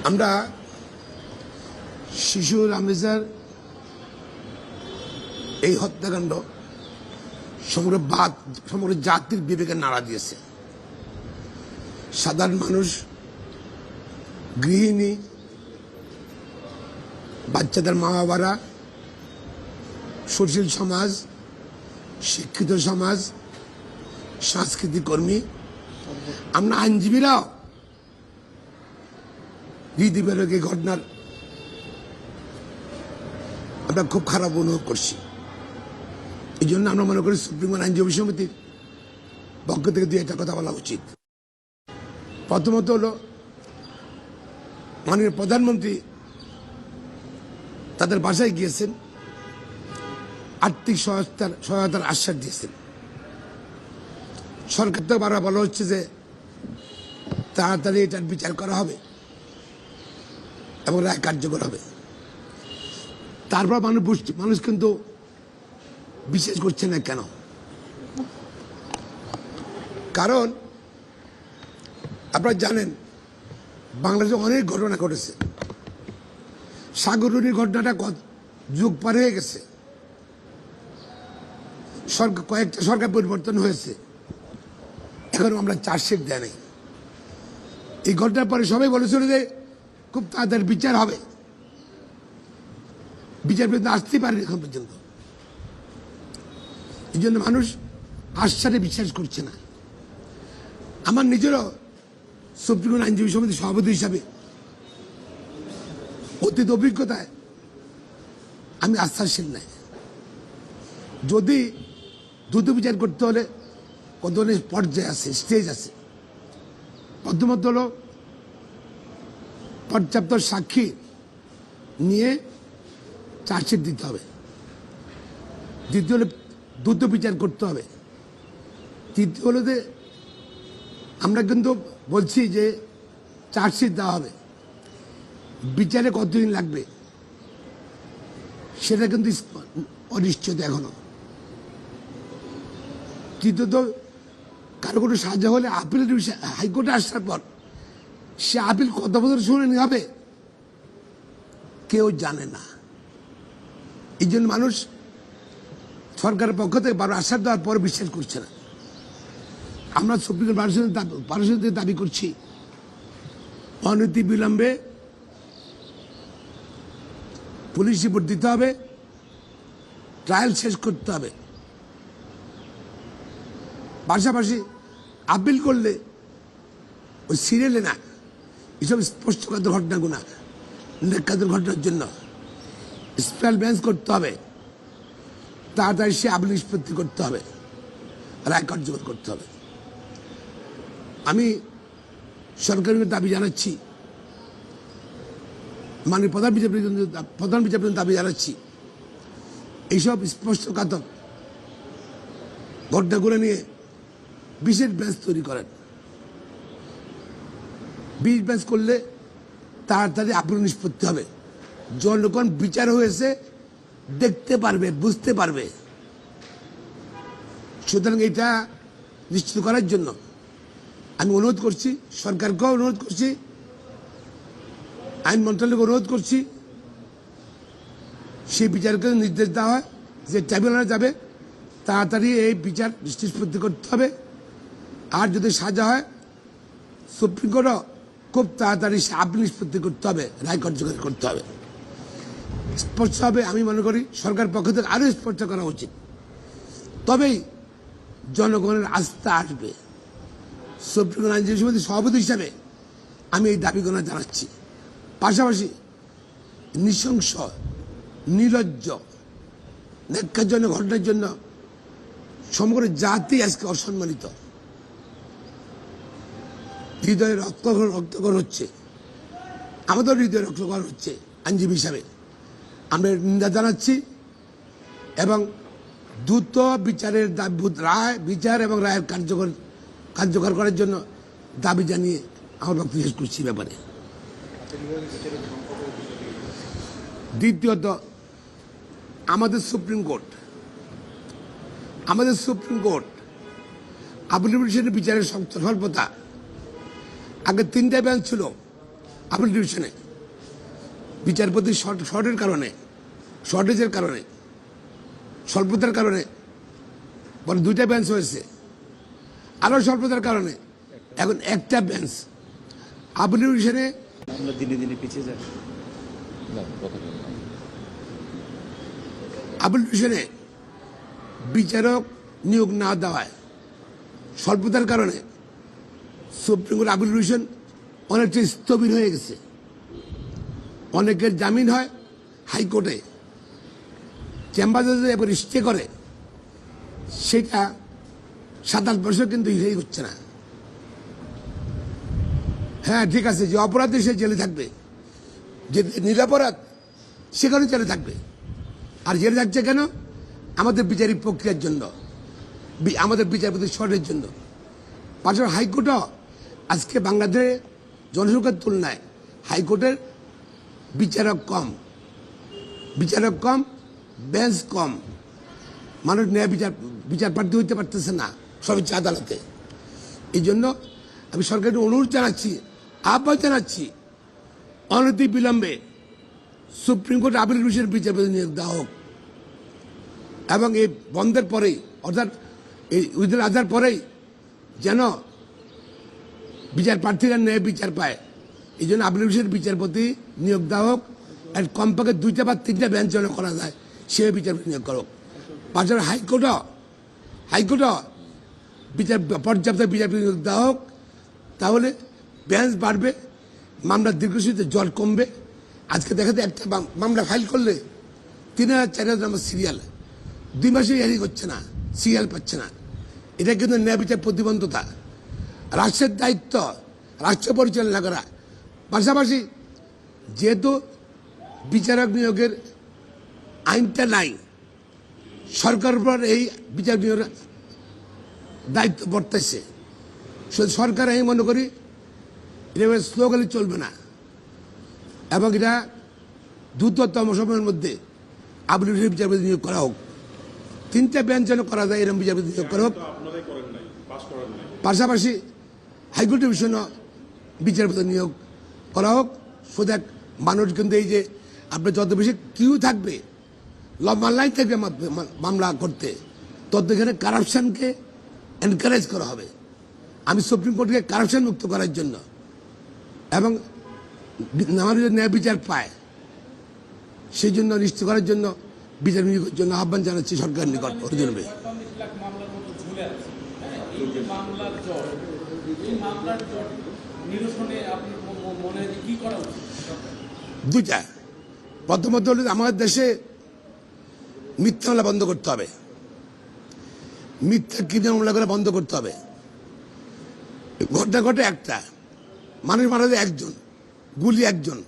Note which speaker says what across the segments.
Speaker 1: আমরা শিশু রামেজার এই হত্যাকাণ্ড সমগ্র জাতির বিবেকে নাড়া দিয়েছে। সাধারণ মানুষ, গৃহিণী, বাচ্চাদের মা বাবারা, সুশীল সমাজ, শিক্ষিত সমাজ, সাংস্কৃতিক কর্মী, আমরা আইনজীবীরাও হৃদয়বেরক এই ঘটনার আমরা খুব খারাপ অনুভব করছি। এই জন্য আমরা মনে করি সুপ্রিম কোর্ট আইনজীবী সমিতির পক্ষ থেকে দুই একটা কথা বলা উচিত। প্রথমত হলো, মাননীয় প্রধানমন্ত্রী তাদের বাসায় গিয়েছেন, আর্থিক সহায়তার আশ্বাস দিয়েছেন। সরকার থেকে বারবার বলা হচ্ছে যে তাড়াতাড়ি এটার বিচার করা হবে এবং রায় কার্যকর হবে। তারপর মানুষ কিন্তু বিশ্বাস করছে না। কেন? কারণ আপনারা জানেন বাংলাদেশে অনেক ঘটনা ঘটেছে। সাগররুনির ঘটনাটা যুগ পার হয়ে গেছে, কয়েকটা সরকার পরিবর্তন হয়েছে, এখন আমরা চার্জশিট দেয় নাই। এই ঘটনার পরে সবাই বলেছিল যে খুব তাড়াতাড়ি বিচার হবে, বিচার পর্যন্ত আসতে পারেনি এখন পর্যন্ত। এই জন্য মানুষ আশ্বাসে বিশ্বাস করছে না। আমার নিজেরও সুপ্রিম কোর্ট আইনজীবী সমিতির সভাপতি হিসাবে অতীত অভিজ্ঞতায় আমি আশ্বাসশীল নাই। যদি দ্রুত বিচার করতে হলে কত পর্যায়ে আছে, স্টেজ আছে। প্রথমত হলো পর্যাপ্ত সাক্ষী নিয়ে চার্জশিট দিতে হবে। দ্বিতীয় হলে দ্রুত বিচার করতে হবে। তৃতীয় হলো যে আমরা কিন্তু বলছি যে চার্জশিট দেওয়া হবে, বিচারে কতদিন লাগবে সেটা কিন্তু অনিশ্চিত এখনো। তৃতীয়ত, কারো কোনো সাজা হলে আপিলের বিষয় হাইকোর্টে আসার পর সে আপিল কত বছর শুনানি হবে কেউ জানে না। এই জন্য মানুষ সরকারের পক্ষ থেকে বারো আশ্বাস দেওয়ার পর বিশ্বাস করছে না। আমরা সুপ্রিম কোর্ট দাবি করছি অনতি বিলম্বে পুলিশ রিপোর্ট দিতে হবে, ট্রায়াল শেষ করতে হবে। পাশাপাশি আপিল করলে ওই সিরিয়ালে না, এসব স্পষ্টকাতর ঘটনাগুলো নেকাতর ঘটনার জন্য স্পেশাল বেঞ্চ করতে হবে, তাড়াতাড়ি সে আপিল নিষ্পত্তি করতে হবে, রায় কার্যকর করতে হবে। আমি সরকারের দাবি জানাচ্ছি, মাননীয় প্রধান বিচারপতি দাবি জানাচ্ছি, এইসব স্পষ্টকাতর ঘটনাগুলো নিয়ে বিশেষ বেঞ্চ তৈরি করেন। বিশেষ বেঞ্চ করলে তাড়াতাড়ি আপিল নিষ্পত্তি হবে, জনগণ বিচার হয়েছে দেখতে পারবে, বুঝতে পারবে। সুতরাং এটা নিশ্চিত করার জন্য আমি অনুরোধ করছি, সরকারকেও অনুরোধ করছি, আইন মন্ত্রণালয়কে অনুরোধ করছি, সেই বিচারকে নির্দেশ দেওয়া হয় যে ট্রাইব্যুনালে যাবে, তাড়াতাড়ি এই বিচার নিষ্পত্তি করতে হবে। আর যদি সাজা হয় সুপ্রিম কোর্টও খুব তাড়াতাড়ি সে আপিল নিষ্পত্তি করতে হবে, রায় কার্যকর করতে হবে। স্পষ্ট হবে, আমি মনে করি সরকারের পক্ষ থেকে আরো স্পষ্ট করা উচিত, তবেই জনগণের আস্থা আসবে। সুপ্রিম কোর্ট আইনজীবী সমিতির সভাপতি হিসাবে আমি এই দাবিগুলো জানাচ্ছি। পাশাপাশি নৃশংস, নির্লজ্জ, ন্যাক্কারজনক ঘটনার জন্য সমগ্র জাতি আজকে অসম্মানিত, হৃদয়ে রক্তক্ষরণ হচ্ছে, আমাদের হৃদয়ে রক্তক্ষরণ হচ্ছে। আইনজীবী হিসাবে আমরা নিন্দা জানাচ্ছি এবং দ্রুত বিচারের বিচার এবং রায়ের কার্যকর করার জন্য দাবি জানিয়ে আমার বক্তব্য শেষ করছি ব্যাপারে। দ্বিতীয়ত, আমাদের সুপ্রিম কোর্ট আপিল বিচারের স্বল্পতা। আগে 3টা বেঞ্চ ছিল, আপিল ডিভিশনে বিচারপতি শর্টের কারণে, শর্টেজের কারণে, স্বল্পতার কারণে পরে 2টা বেঞ্চ হয়েছে, আরও স্বল্পতার কারণে এখন একটা বেঞ্চ। আপিল ডিভিশনে
Speaker 2: আমরা দিনে দিনে পিছিয়ে যাই।
Speaker 1: আপিল ডিভিশনে বিচারক নিয়োগ না দেওয়ায় স্বল্পতার কারণে সুপ্রিম কোর্ট আপিল ডিভিশন অনেকটা স্থবির হয়ে গেছে। অনেকের জামিন হয় হাইকোর্টে, চেম্বার জাজে এবার স্টে করে, সেটা 7-8 বছর কিন্তু ইয়ে হচ্ছে না। হ্যাঁ ঠিক আছে, যে অপরাধী সে জেলে থাকবে, যে নিরপরাধ সেখানে জেলে থাকবে। আর জেলে থাকছে কেন? আমাদের বিচারিক প্রক্রিয়ার জন্য, আমাদের বিচারপতি শর্টের জন্য। পাশাপাশি হাইকোর্টও আজকে বাংলাদেশে জনসংখ্যার তুলনায় হাইকোর্টের বিচারক কম, বেঞ্চ কম, মানুষ ন্যায় বিচার প্রার্থী হইতে পারতেছে না সর্বোচ্চ আদালতে। এই জন্য আমি সরকারকে অনুরোধ জানাচ্ছি, আহ্বান জানাচ্ছি, অনতি বিলম্বে সুপ্রিম কোর্ট আপিল ডিভিশনের বিচারপতি নিয়োগ দেওয়া হোক এবং এই বন্ধের পরেই, অর্থাৎ এই ঈদুল আজহার পরেই যেন বিচার প্রার্থীরা ন্যায় বিচার পায়। এই জন্য আপিল ডিভিশনের বিচারপতি নিয়োগ দেওয়া হোক, আর কমপক্ষে 2টা বা 3টা বেঞ্চ যেন করা যায় সে বিচারপতি নিয়োগ করুক। পাশাপাশি হাইকোর্টও পর্যাপ্ত বিচারপতি নিয়োগ দেওয়া হোক, তাহলে বেঞ্চ বাড়বে, মামলার দীর্ঘসূচিতে জট কমবে। আজকে দেখা যায় একটা মামলা ফাইল করলে 3000-4000 নম্বর সিরিয়াল, 2 মাসে হিয়ারিং হচ্ছে না, সিরিয়াল পাচ্ছে না। এটা কিন্তু ন্যায় বিচার প্রতিবন্ধতা। রাষ্ট্রের দায়িত্ব রাষ্ট্র পরিচালনা করা। পাশাপাশি যেহেতু বিচারক নিয়োগের আইনটা নাই, সরকারের উপর এই বিচার নিয়োগের দায়িত্ব বর্তাইছে। সরকার আমি মনে করি এটা স্লোগানে চলবে না, এবং এটা দ্রুততম সময়ের মধ্যে আপিল ডিভিশনের বিচারপতি নিয়োগ করা হোক। 3টা বেঞ্চ যেন করা যায় এরকম বিচারপতি নিয়োগ করা হোক। পাশাপাশি হাইকোর্ট ডিভিশনও বিচারপতি নিয়োগ করা হোক। সোজা মানুষ কিন্তু এই যে আপনার যত বেশি কিউ থাকবে, লম্বা লাইন থাকবে মামলা করতে, তত এখানে কারাপশনকে এনকারেজ করা হবে। আমি সুপ্রিম কোর্টকে কারাপশন মুক্ত করার জন্য এবং আমাদের ন্যায় বিচার পায় সেই জন্য নিশ্চিত করার জন্য বিচার নিয়োগের জন্য আহ্বান জানাচ্ছি সরকারের নিকট অর্জনবে। দুইটা, প্রথমত হল আমাদের দেশে মিথ্যা মামলা বন্ধ করতে হবে, মিথ্যা ক্রিমিনাল মামলাগুলো বন্ধ করতে হবে। ঘটনা ঘটে একটা, মানুষ মারা যায় 1 জন, গুলি 1 জন,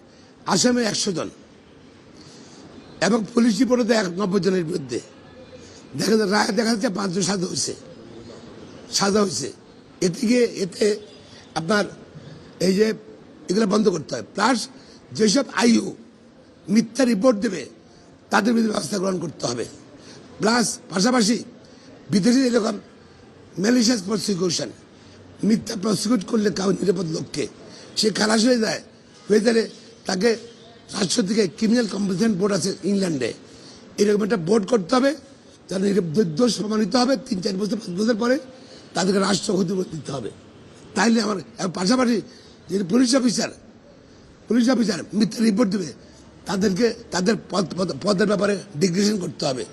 Speaker 1: আসামে 100 জন, এবং পুলিশ রিপোর্টে 90 জনের বিরুদ্ধে রায় দেখা যাচ্ছে 5 জন সাজা হয়েছে। এতে আপনার এই যে এগুলো বন্ধ করতে হয়। প্লাস যেসব আইইউ মিথ্যা রিপোর্ট দেবে তাদের বিরুদ্ধে ব্যবস্থা গ্রহণ করতে হবে। প্লাস পাশাপাশি বিদেশি এরকম ম্যালিশিয়াস প্রসিকিউশন, মিথ্যা প্রসিকিউট করলে কাউ নিরাপদ লোককে সে খালাস হয়ে গেলে তাকে রাষ্ট্র থেকে ক্রিমিনাল কম্পেনসেশন বোর্ড আছে ইংল্যান্ডে, এরকম একটা বোর্ড করতে হবে, যারা নির্দোষ প্রমাণিত হবে 3-4 বছর 5 বছর পরে তাদেরকে রাষ্ট্র ক্ষতিপূরণ দিতে হবে। তাইলে আমার পাশাপাশি যে পুলিশ অফিসার মিথ্যা রিপোর্ট দেবে তাদেরকে তাদের পদের ব্যাপারে ডিগ্রেশন করতে হবে,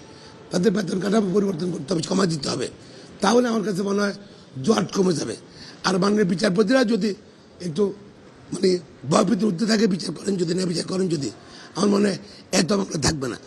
Speaker 1: তাদের বেতন কাঠামো পরিবর্তন করতে হবে, কমা দিতে হবে। তাহলে আমার কাছে মনে হয় জট কমে যাবে। আর মাননীয় বিচারপতিরা যদি একটু ভয়ভীতি উঠতে থাকে বিচার করেন, যদি না বিচার করেন, যদি আমার মনে হয় এত মামলা থাকবে না।